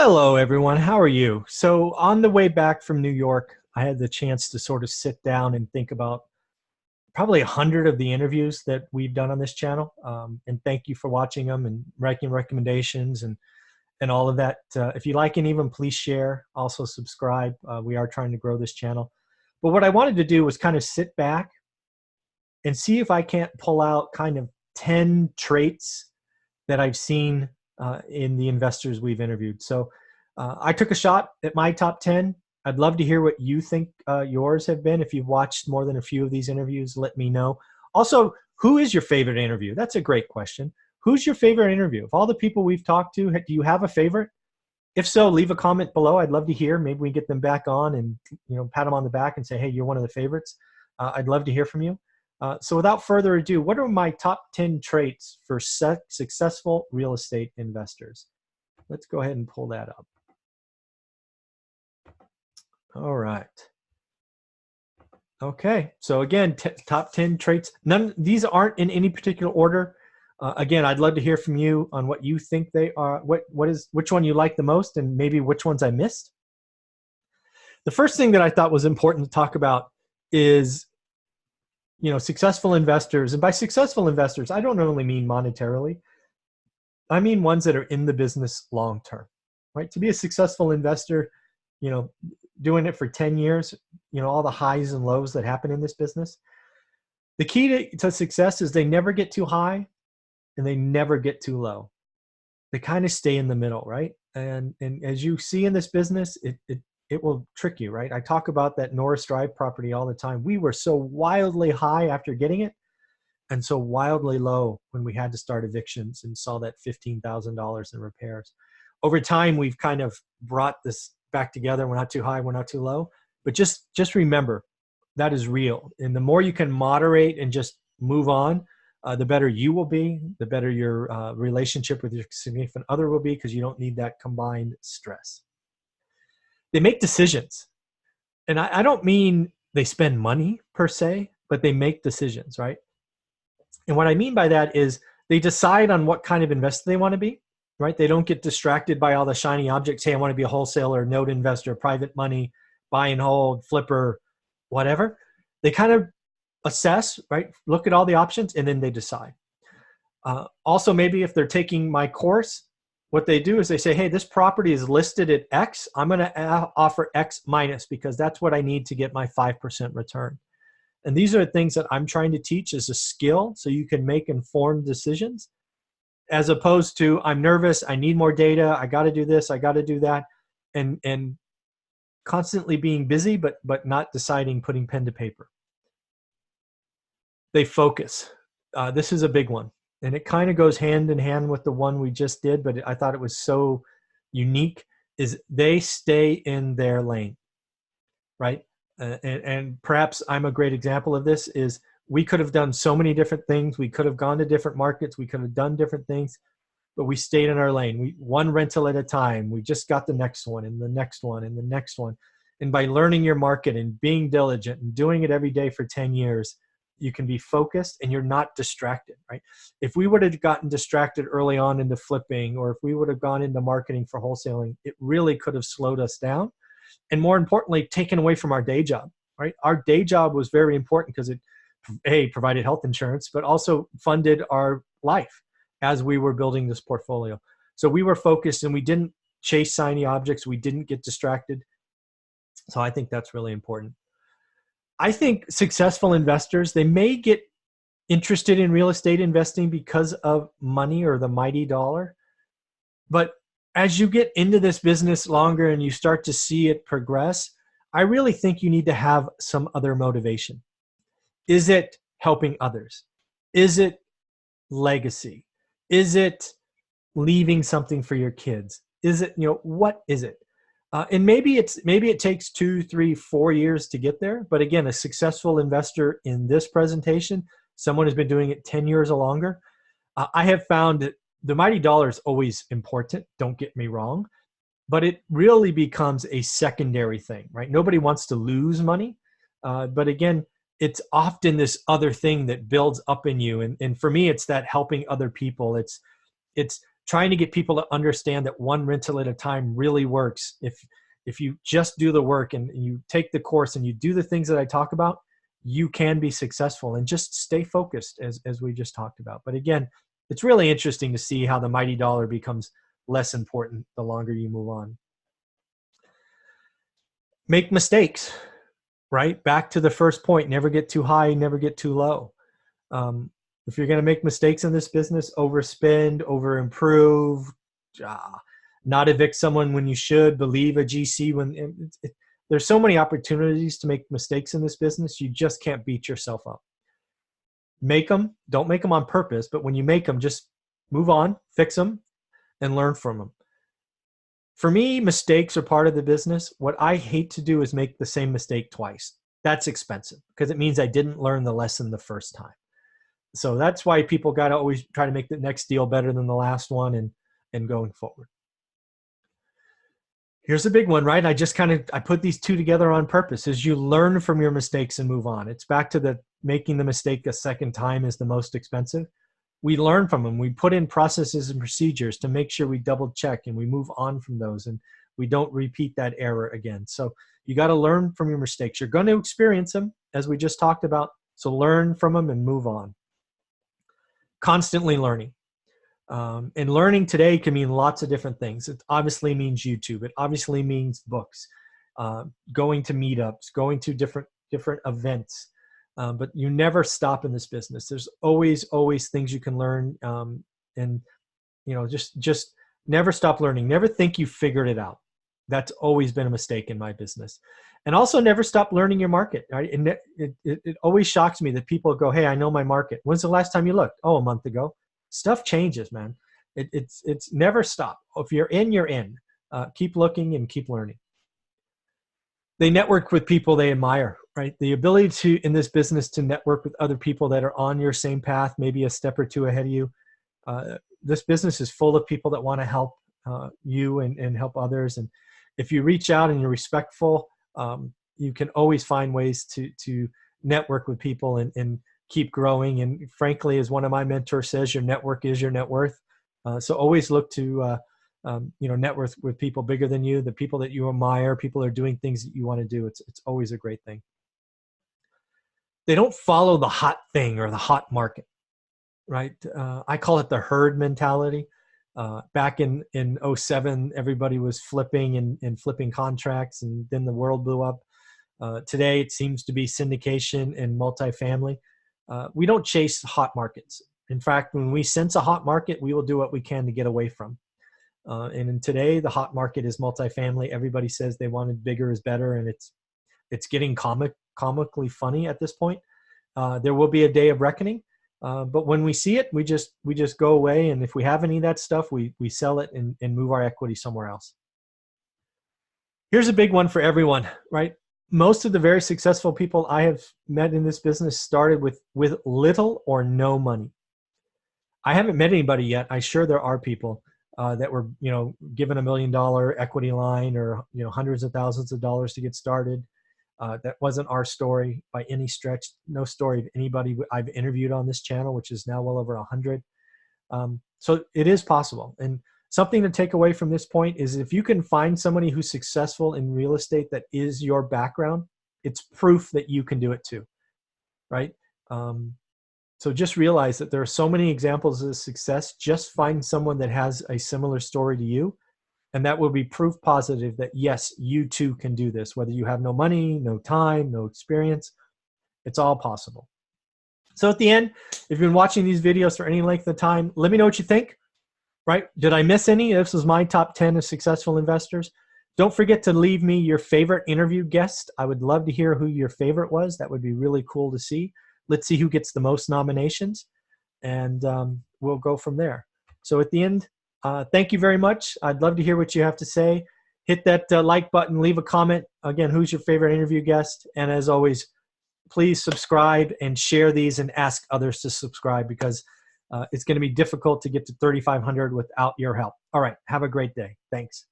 Hello, everyone. How are you? So, on the way back from New York, I had the chance to sort of sit down and think about probably 100 of the interviews that we've done on this channel. And thank you for watching them and making recommendations and all of that. If you like any of them, please share. Also, subscribe. We are trying to grow this channel. But what I wanted to do was kind of sit back and see if I can't pull out kind of 10 traits that I've seen in the investors we've interviewed. So I took a shot at my top 10. I'd love to hear what you think yours have been. If you've watched more than a few of these interviews, let me know. Also, who is your favorite interview? That's a great question. Who's your favorite interview? Of all the people we've talked to, do you have a favorite? If so, leave a comment below. I'd love to hear. Maybe we get them back on and pat them on the back and say, hey, you're one of the favorites. I'd love to hear from you. So without further ado, what are my top 10 traits for successful real estate investors? Let's go ahead and pull that up. All right. Okay, so again, top 10 traits. These aren't in any particular order. Again, I'd love to hear from you on what you think they are, which one you like the most, and maybe which ones I missed. The first thing that I thought was important to talk about is successful investors. And by successful investors, I don't only mean monetarily. I mean ones that are in the business long term, right? To be a successful investor, doing it for 10 years, all the highs and lows that happen in this business. The key to success is they never get too high and they never get too low. They kind of stay in the middle, right? And as you see in this business, it will trick you, right? I talk about that Norris Drive property all the time. We were so wildly high after getting it and so wildly low when we had to start evictions and saw that $15,000 in repairs. Over time, we've kind of brought this back together. We're not too high, we're not too low. But just remember, that is real. And the more you can moderate and just move on, the better you will be, the better your relationship with your significant other will be, because you don't need that combined stress. They make decisions. And I don't mean they spend money per se, but they make decisions, right? And what I mean by that is they decide on what kind of investor they want to be, right? They don't get distracted by all the shiny objects. Hey, I want to be a wholesaler, note investor, private money, buy and hold, flipper, whatever. They kind of assess, right? Look at all the options, and then they decide. Also, maybe if they're taking my course, what they do is they say, hey, this property is listed at X. I'm going to offer X minus because that's what I need to get my 5% return. And these are the things that I'm trying to teach as a skill so you can make informed decisions, as opposed to I'm nervous, I need more data, I got to do this, I got to do that, and constantly being busy but not deciding, putting pen to paper. They focus. This is a big one. And it kind of goes hand in hand with the one we just did, but I thought it was so unique, is they stay in their lane, right? And perhaps I'm a great example of this. Is we could have done so many different things. We could have gone to different markets. We could have done different things, but we stayed in our lane. One rental at a time. We just got the next one and the next one and the next one. And by learning your market and being diligent and doing it every day for 10 years, you can be focused and you're not distracted, right? If we would have gotten distracted early on into flipping, or if we would have gone into marketing for wholesaling, it really could have slowed us down. And more importantly, taken away from our day job, right? Our day job was very important because it, provided health insurance, but also funded our life as we were building this portfolio. So we were focused and we didn't chase shiny objects. We didn't get distracted. So I think that's really important. I think successful investors, they may get interested in real estate investing because of money or the mighty dollar. But as you get into this business longer and you start to see it progress, I really think you need to have some other motivation. Is it helping others? Is it legacy? Is it leaving something for your kids? Is it, what is it? And maybe it takes 2, 3, 4 years to get there. But again, a successful investor in this presentation, someone who's been doing it 10 years or longer, I have found that the mighty dollar is always important. Don't get me wrong, but it really becomes a secondary thing, right? Nobody wants to lose money, but again, it's often this other thing that builds up in you. And for me, it's that helping other people. It's trying to get people to understand that one rental at a time really works. If you just do the work and you take the course and you do the things that I talk about, you can be successful, and just stay focused as we just talked about. But again, it's really interesting to see how the mighty dollar becomes less important the longer you move on. Make mistakes, right? Back to the first point, never get too high, never get too low. If you're going to make mistakes in this business, overspend, overimprove, not evict someone when you should, believe a GC when there's so many opportunities to make mistakes in this business. You just can't beat yourself up. Make them. Don't make them on purpose, but when you make them, just move on, fix them, and learn from them. For me, mistakes are part of the business. What I hate to do is make the same mistake twice. That's expensive because it means I didn't learn the lesson the first time. So that's why people got to always try to make the next deal better than the last one and going forward. Here's a big one, right? I put these two together on purpose, is you learn from your mistakes and move on. It's back to the making the mistake a second time is the most expensive. We learn from them. We put in processes and procedures to make sure we double check and we move on from those and we don't repeat that error again. So you got to learn from your mistakes. You're going to experience them, as we just talked about. So learn from them and move on. Constantly learning. And learning today can mean lots of different things. It obviously means YouTube. It obviously means books, going to meetups, going to different events. But you never stop in this business. There's always things you can learn. And just never stop learning. Never think you figured it out. That's always been a mistake in my business. And also never stop learning your market. Right? And it always shocks me that people go, hey, I know my market. When's the last time you looked? Oh, a month ago. Stuff changes, man. It's never stop. If you're in, you're in. Keep looking and keep learning. They network with people they admire, right? The ability to, in this business, to network with other people that are on your same path, maybe a step or two ahead of you. This business is full of people that want to help you and help others. And if you reach out and you're respectful, you can always find ways to network with people and keep growing. And frankly, as one of my mentors says, your network is your net worth. So always look to network with people bigger than you, the people that you admire, people that are doing things that you want to do. It's always a great thing. They don't follow the hot thing or the hot market, right? I call it the herd mentality. Back in 2007, everybody was flipping and flipping contracts, and then the world blew up. Today, it seems to be syndication and multifamily. We don't chase hot markets. In fact, when we sense a hot market, we will do what we can to get away from. And today, the hot market is multifamily. Everybody says they wanted bigger is better, and it's getting comically funny at this point. There will be a day of reckoning, but when we see it, we just go away. And if we have any of that stuff, we sell it and move our equity somewhere else. Here's a big one for everyone, right? Most of the very successful people I have met in this business started with little or no money. I haven't met anybody yet. I'm sure there are people that were, given $1 million equity line or, hundreds of thousands of dollars to get started. That wasn't our story by any stretch. No story of anybody I've interviewed on this channel, which is now well over 100. So it is possible. And something to take away from this point is if you can find somebody who's successful in real estate that is your background, it's proof that you can do it too, right? So just realize that there are so many examples of success. Just find someone that has a similar story to you, and that will be proof positive that, yes, you too can do this. Whether you have no money, no time, no experience, it's all possible. So at the end, if you've been watching these videos for any length of time, let me know what you think, right? Did I miss any? This was my top 10 of successful investors. Don't forget to leave me your favorite interview guest. I would love to hear who your favorite was. That would be really cool to see. Let's see who gets the most nominations, and we'll go from there. So at the end, thank you very much. I'd love to hear what you have to say. Hit that like button, leave a comment. Again, who's your favorite interview guest? And as always, please subscribe and share these and ask others to subscribe, because it's going to be difficult to get to 3,500 without your help. All right. Have a great day. Thanks.